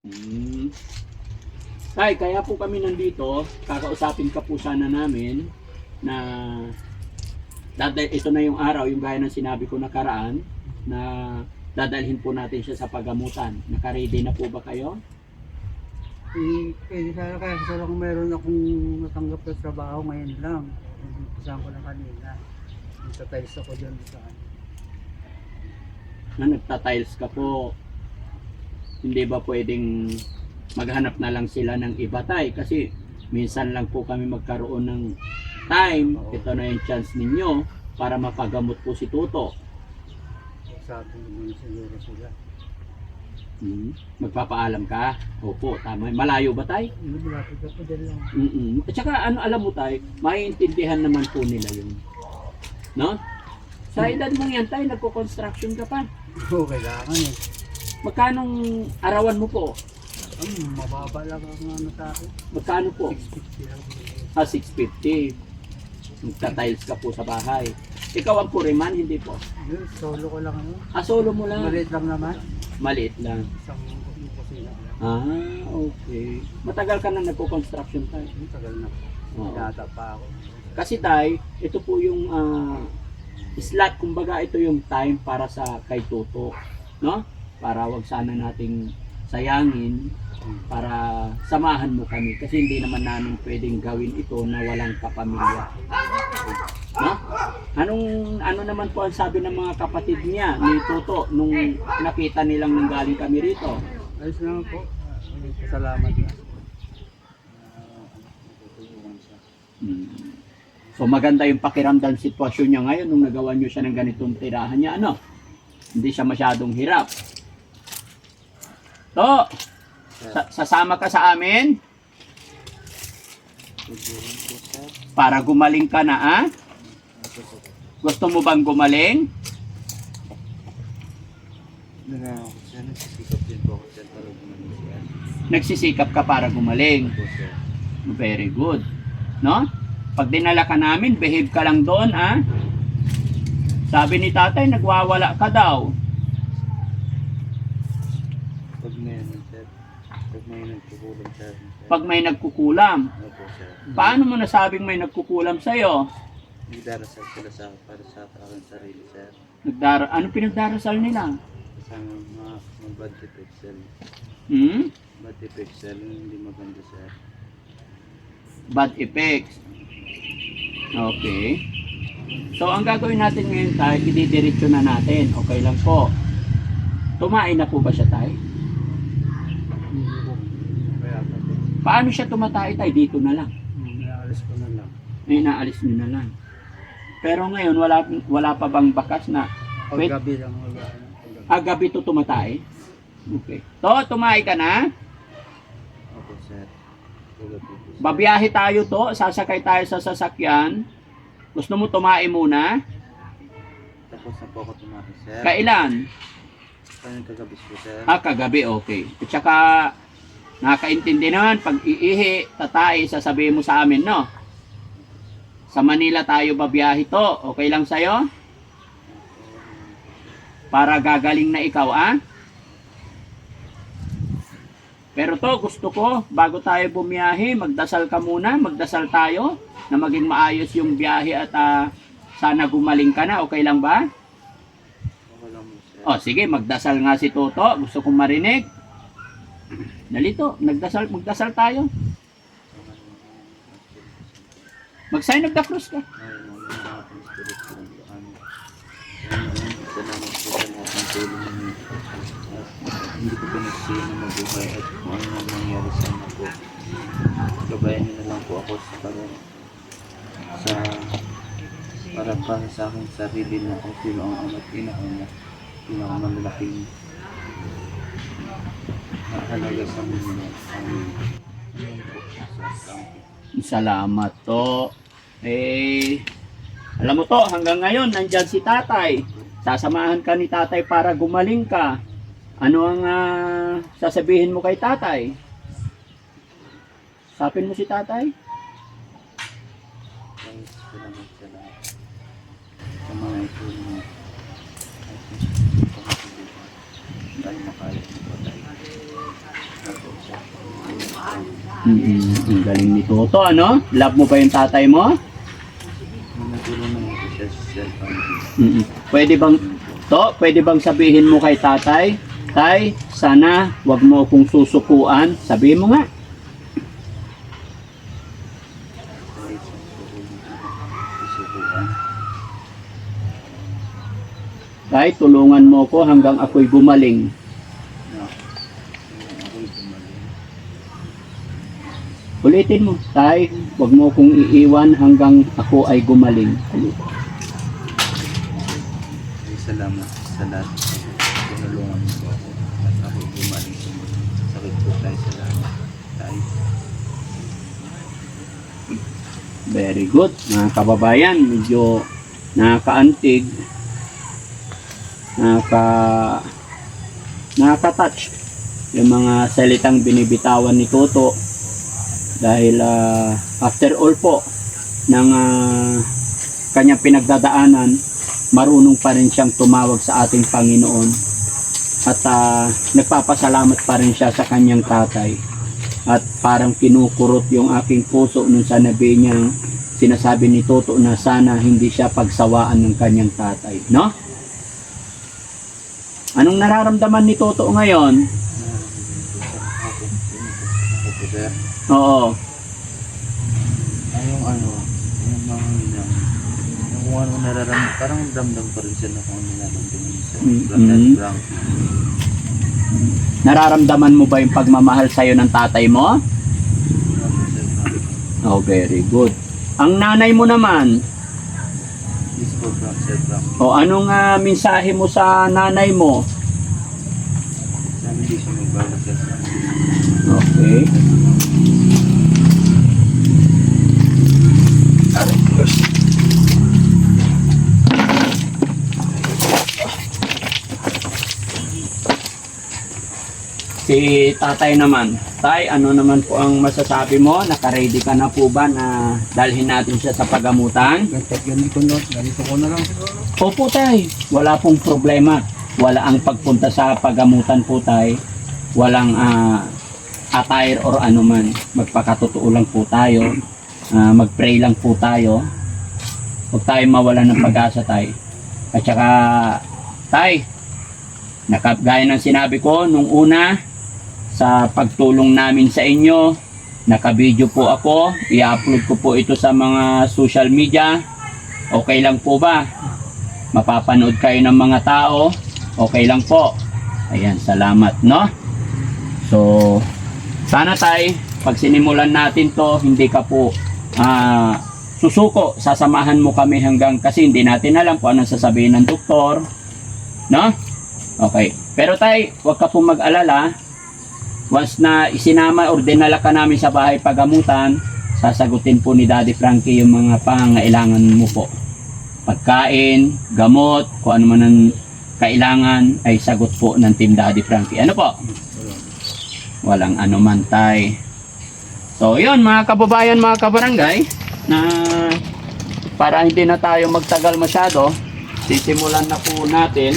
Hmm. Tay, kaya po kami nandito, kakausapin ka po sana namin na ito na yung araw, yung gaya ng sinabi ko nakaraan, na dadalhin po natin siya sa pagamutan. Naka-ready na po ba kayo? Pwede sana kaya sana kung meron akong natanggap na trabaho ngayon lang. Umpisahan ko lang kanina. Nagtatiles ako dyan sa ano. Na nagtatiles ka po, hindi ba pwedeng maghanap na lang sila ng iba tay? Kasi minsan lang po kami magkaroon ng time, ito na yung chance ninyo para mapagamot po si Tuto. Sabi naman siguro sila. Magpapaalam ka? Opo, tama. Malayo ba tay? Hindi, malapit ako dyan lang. At saka ano, alam mo tay, maiintindihan naman po nila yun. No? Sa edad mong yan tay, nagko-construction ka pa. Oo, kailangan eh. Magkanong arawan mo po? Mababa lang ang ano sa akin. Magkano po? 650 lang. 650. Magta-tiles ka po sa bahay. Ikaw ang puriman, hindi po. Yun, solo ko lang ano. Solo mo lang. Maliit lang naman. Maliit lang. Isang kusina lang. Okay. Matagal ka na nagko-construction tayo. Tagal na. Oo. Data pa ako. Kasi tay, ito po yung slot, kumbaga ito yung time para sa kay Tuto, no? Para wag sana nating sayangin, para samahan mo kami kasi hindi naman namin pwedeng gawin ito na walang kapamilya. No? Ano naman po ang sabi ng mga kapatid niya ni Tuto nung nakita nilang nanggaling kami rito? Ayos naman po. Salamat na. So maganda yung pakiramdam sitwasyon niya ngayon nung nagawa niyo siya ng ganitong tirahan niya, ano? Hindi siya masyadong hirap. To, sasama ka sa amin? Para gumaling ka na, ah? Gusto mo bang gumaling? Nagsisikap din po ako dyan para gumaling. Nagsisikap ka para gumaling. Very good. No? Pag dinala ka namin, behave ka lang doon, ah? Sabi ni tatay, nagwawala ka daw. Pag may ano, sir. Pag may nagkukulam sa akin, sir. Pag may nagkukulam. Opo, sir. Paano mo nasabing may nagkukulam sa'yo? Nagdarasal sila para sa aking sarili, sir. Ano pinagdarasal nila? Sa mga bad effects, sir. Bad effects, sir. Hindi maganda, sir. Bad effects. Okay. So, ang gagawin natin ngayon tayo, ididiretso na natin. Okay lang po. Tumain na po ba siya tayo? Hindi po. Kaya po. Paano siya tumatay tayo? Dito na lang. Naalis ko na lang. Naalis nyo na lang. Pero ngayon, wala pa bang bakas na? Wait, Paggabi lang. Paggabi. gabi to tumatay? Okay. To, tumay ka na? Opo, sir. Paggabi po, sir. Babiyahe tayo to, sasakay tayo sa sasakyan. Gusto mo tumae muna? Tapos na po ako tumakas, sir. Kailan? Kaya kagabi po, sir. Kagabi, okay. At saka, nakakaintindi naman, pag iihi, tatay, sasabihin mo sa amin, no? Sa Manila tayo babiyahe to. Okay lang sa'yo? Para gagaling na ikaw, ah? Pero to, gusto ko, bago tayo bumiyahe, magdasal ka muna, magdasal tayo, na maging maayos yung biyahe at sana gumaling ka na. Okay lang ba? Okay lang po, sir. O, sige, magdasal nga si Toto. Gusto kong marinig. Nalito, magdasal tayo. Mag-sign of the cross ka. Salamat po sa lahat ng tulong ninyo. Hindi ko pinagsisihan na mabuhay at kung ano ang nangyari sa anak ko. Gabayan niyo na lang po ako para sa aking sarili na kung sino ang ama't ina ang pinakamalaking halaga sa mundo. Amen. Salamat to. Alam mo to, hanggang ngayon, nandyan si tatay. Sasamahan ka ni tatay para gumaling ka. Ano ang sasabihin mo kay tatay? Sapin mo si tatay? Salamat sa lahat. Sa mga tulong mo. At makayos mo pa tayo. Ang galing ni Toto, ano? Love mo ba yung tatay mo? Natulungan ko siya sa cellphone. Pwede bang sabihin mo kay tatay, Tay, sana wag mo akong susukuan. Sabihin mo nga. Susukuan. Tay, tulungan mo ko hanggang ako'y gumaling. No. Ako'y gumaling. Ulitin mo, Tay, wag mo akong iiwan hanggang ako ay gumaling. Ay, salamat sa lahat. Tinulungan mo po ako. At ako'y gumaling sa sakit ko tayo. Salamat tayo. Very good, mga kababayan. Medyo nakakaantig. Nakaka-touch yung mga salitang binibitawan ni Toto. Dahil after all po ng kanyang pinagdadaanan, marunong pa rin siyang tumawag sa ating Panginoon at nagpapasalamat pa rin siya sa kanyang tatay. At parang kinukurot yung aking puso nung sanabi niyang sinasabi ni Toto na sana hindi siya pagsawaan ng kanyang tatay, no? Anong nararamdaman ni Toto ngayon? Ako po, sir. Oo. Ay, yung mga yung kung ano nararamdaman, parang damdam pa rin siya na kung ano nararamdaman sa brother Frank. Nararamdaman mo ba yung pagmamahal sa'yo ng tatay mo? Oh, very good. Ang nanay mo naman, Yes po, Sir Frank. o anong mensahe mo sa nanay mo? Sabi hindi siya magbago, Sir Frank. Okay. Si tatay naman. Tay, ano naman po ang masasabi mo? Naka-ready ka na po ba na dalhin natin siya sa pagamutan? Ganito ko na lang siguro. Opo tay, wala pong problema. Wala ang pagpunta sa pagamutan po tay. Walang attire or anuman. Magpakatotoo lang po tayo. Mag-pray lang po tayo. Huwag tayo mawala ng pag-asa tay. At saka tay, gaya ng sinabi ko nung una, sa pagtulong namin sa inyo, naka-video po ako, i-upload ko po ito sa mga social media. Okay lang po ba? Mapapanood kayo ng mga tao, okay lang po. Ayan, salamat, no? So, sana tay, pag sinimulan natin to, hindi ka po susuko, sasamahan mo kami hanggang, kasi hindi natin alam kung anong sasabihin ng doktor, no? Okay, pero tay, huwag ka po mag-alala. Once na isinama or dinala ka namin sa bahay pagamutan, sasagutin po ni Daddy Frankie yung mga pangangailangan mo po. Pagkain, gamot, kung ano man ang kailangan ay sagot po ng Team Daddy Frankie. Ano po? Walang ano man tay. So yun mga kababayan, mga kabarangay, na para hindi na tayo magtagal masyado, sisimulan na po natin